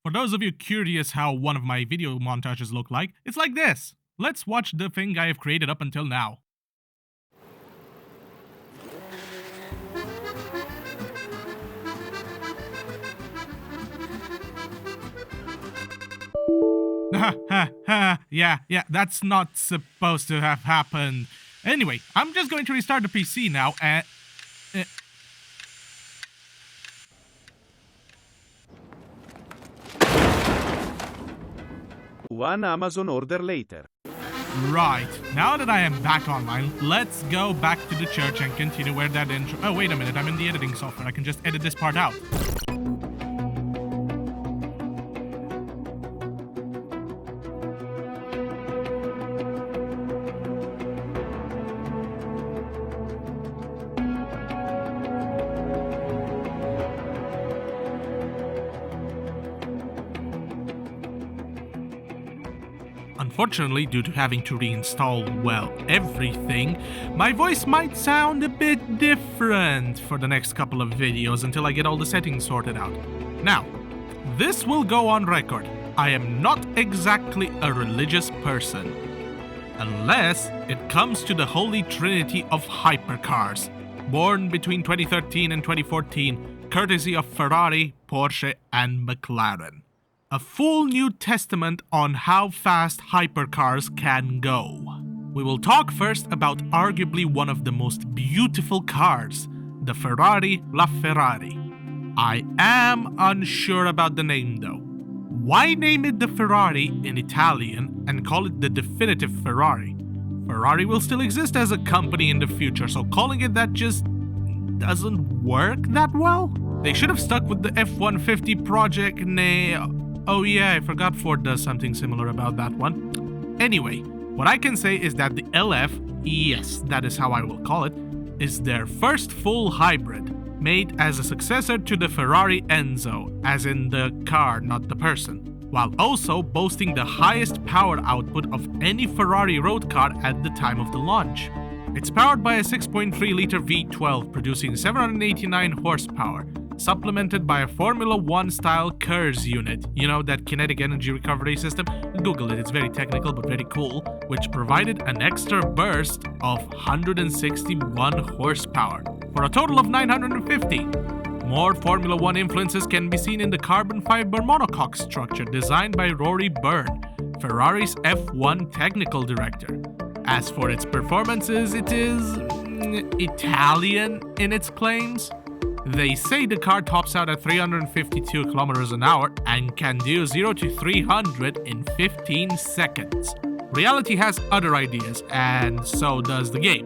For those of you curious how one of my video montages look like, it's like this. Let's watch the thing I have created up until now. Yeah, that's not supposed to have happened. Anyway, I'm just going to restart the PC now and... One Amazon order later. Right, now that I am back online, let's go back to the church and continue where that intro... Oh, wait a minute, I'm in the editing software. I can just edit this part out. Unfortunately, due to having to reinstall, well, everything, my voice might sound a bit different for the next couple of videos until I get all the settings sorted out. Now, this will go on record. I am not exactly a religious person, unless it comes to the Holy Trinity of hypercars, born between 2013 and 2014, courtesy of Ferrari, Porsche, and Mclaren. A full New Testament on how fast hypercars can go. We will talk first about arguably one of the most beautiful cars, the Ferrari LaFerrari. I am unsure about the name though. Why name it the Ferrari in Italian and call it the definitive Ferrari? Ferrari will still exist as a company in the future, so calling it that just doesn't work that well. They should have stuck with the F-150 project name. Oh yeah, I forgot Ford does something similar about that one. Anyway, what I can say is that the LF, yes, that is how I will call it, is their first full hybrid, made as a successor to the Ferrari Enzo, as in the car, not the person, while also boasting the highest power output of any Ferrari road car at the time of the launch. It's powered by a 6.3-liter V12 producing 789 horsepower, supplemented by a Formula 1 style KERS unit, you know, that kinetic energy recovery system. Google it, it's very technical but very cool, which provided an extra burst of 161 horsepower, for a total of 950. More Formula 1 influences can be seen in the carbon fiber monocoque structure designed by Rory Byrne, Ferrari's F1 technical director. As for its performances, it is Italian in its claims. They say the car tops out at 352 kilometers an hour and can do 0 to 300 in 15 seconds. Reality has other ideas, and so does the game.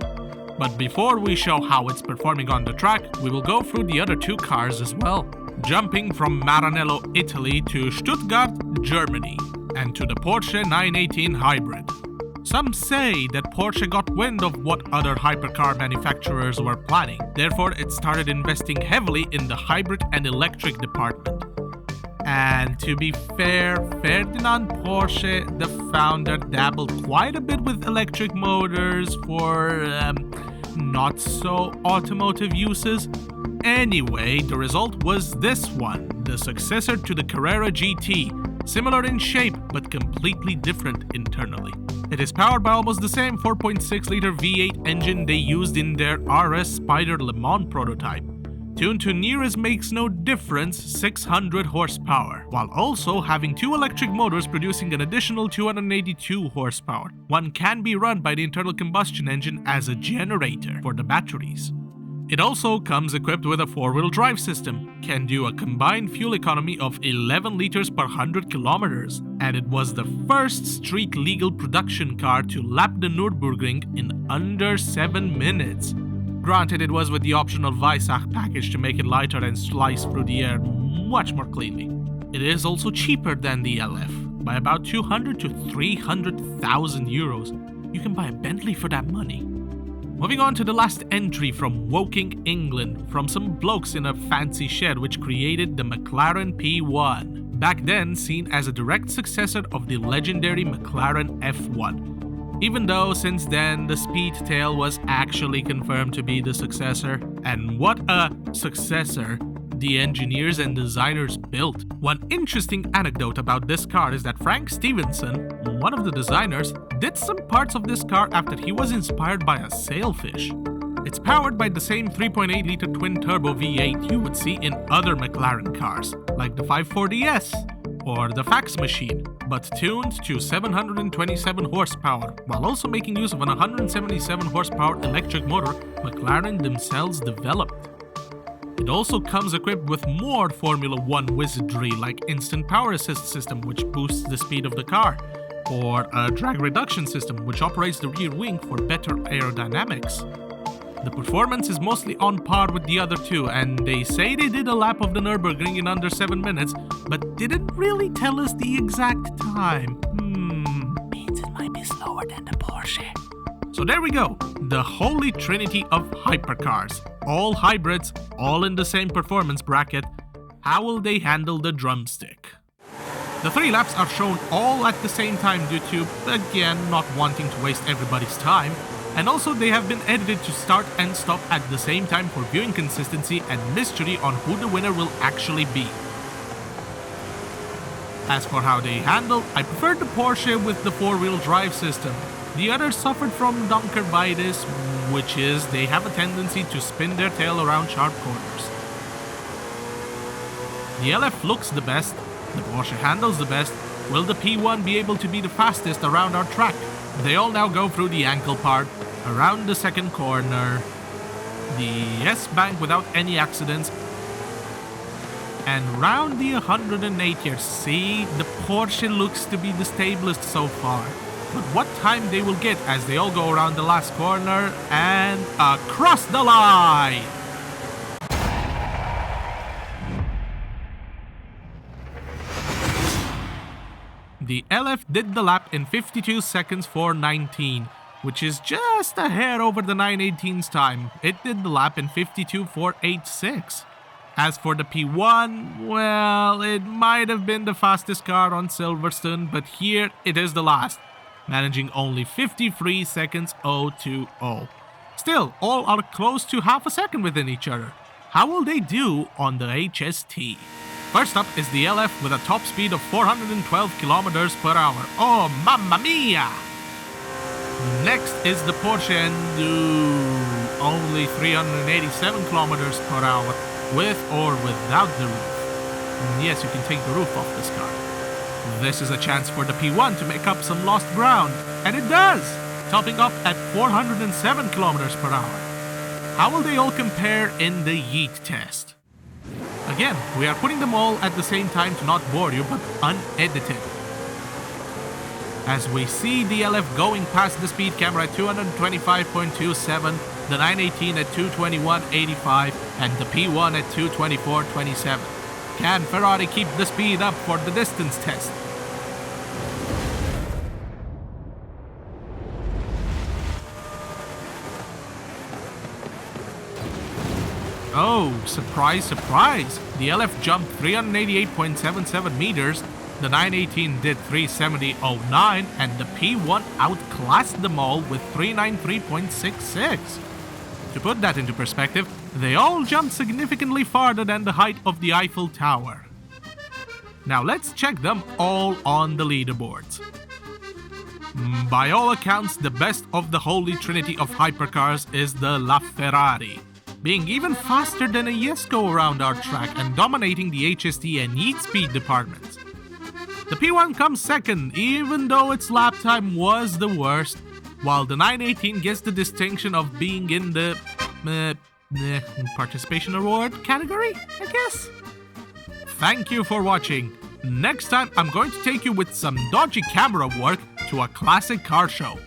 But before we show how it's performing on the track, we will go through the other two cars as well. Jumping from Maranello, Italy to Stuttgart, Germany, and to the Porsche 918 Hybrid. Some say that Porsche got wind of what other hypercar manufacturers were planning, therefore it started investing heavily in the hybrid and electric department. And to be fair, Ferdinand Porsche, the founder, dabbled quite a bit with electric motors for not so automotive uses. Anyway, the result was this one, the successor to the Carrera GT, similar in shape but completely different internally. It is powered by almost the same 4.6-liter V8 engine they used in their RS Spider Le Mans prototype, tuned to near as makes no difference 600 horsepower, while also having two electric motors producing an additional 282 horsepower. One can be run by the internal combustion engine as a generator for the batteries. It also comes equipped with a four-wheel drive system, can do a combined fuel economy of 11 liters per 100 kilometers, and it was the first street-legal production car to lap the Nürburgring in under 7 minutes. Granted, it was with the optional Weissach package to make it lighter and slice through the air much more cleanly. It is also cheaper than the LF, by about 200 to 300,000 euros. You can buy a Bentley for that money. Moving on to the last entry from Woking, England, from some blokes in a fancy shed which created the Mclaren P1, back then seen as a direct successor of the legendary Mclaren F1. Even though since then the Speedtail was actually confirmed to be the successor, and what a successor, the engineers and designers built. One interesting anecdote about this car is that Frank Stevenson, one of the designers, did some parts of this car after he was inspired by a sailfish. It's powered by the same 3.8-liter twin-turbo V8 you would see in other McLaren cars, like the 540S or the fax machine, but tuned to 727 horsepower, while also making use of an 177 horsepower electric motor McLaren themselves developed. It also comes equipped with more Formula 1 wizardry like instant power assist system, which boosts the speed of the car, or a drag reduction system which operates the rear wing for better aerodynamics. The performance is mostly on par with the other two, and they say they did a lap of the Nürburgring in under 7 minutes, but didn't really tell us the exact time. Means it might be slower than the Porsche. So there we go, the Holy Trinity of hypercars. All hybrids, all in the same performance bracket. How will they handle the drumstick? The 3 laps are shown all at the same time due to, again, not wanting to waste everybody's time. And also they have been edited to start and stop at the same time for viewing consistency and mystery on who the winner will actually be. As for how they handle, I preferred the Porsche with the 4-wheel drive system. The others suffered from Dunkerbitis, which is they have a tendency to spin their tail around sharp corners. The LF looks the best, the Porsche handles the best. Will the P1 be able to be the fastest around our track? They all now go through the ankle part, around the second corner, the S-bank without any accidents, and round the 108 here. See, the Porsche looks to be the stablest so far. But what time they will get as they all go around the last corner and across the line! The LF did the lap in 52 seconds 4:19, which is just a hair over the 918's time. It did the lap in 52 4:86. As for the P1, well, it might have been the fastest car on Silverstone, but here it is the last, managing only 53 seconds 020. Still, all are close to half a second within each other. How will they do on the HST? First up is the LF with a top speed of 412 kilometers per hour. Oh, mamma mia! Next is the Porsche and only 387 kilometers per hour, with or without the roof. And yes, you can take the roof off this car. This is a chance for the P1 to make up some lost ground, and it does, topping up at 407 kilometers per hour. How will they all compare in the Yeet test? Again, we are putting them all at the same time to not bore you, but unedited. As we see the LF going past the speed camera at 225.27, the 918 at 221.85, and the P1 at 224.27. Can Ferrari keep the speed up for the distance test? Oh, surprise, surprise! The LF jumped 388.77 meters, the 918 did 370.09, and the P1 outclassed them all with 393.66. To put that into perspective, they all jumped significantly farther than the height of the Eiffel Tower. Now let's check them all on the leaderboards. By all accounts, the best of the Holy Trinity of hypercars is the LaFerrari, being even faster than a Yesco around our track and dominating the HST and Yeet speed departments. The P1 comes second, even though its lap time was the worst, while the 918 gets the distinction of being in the participation award category, I guess? Thank you for watching. Next time I'm going to take you with some dodgy camera work to a classic car show.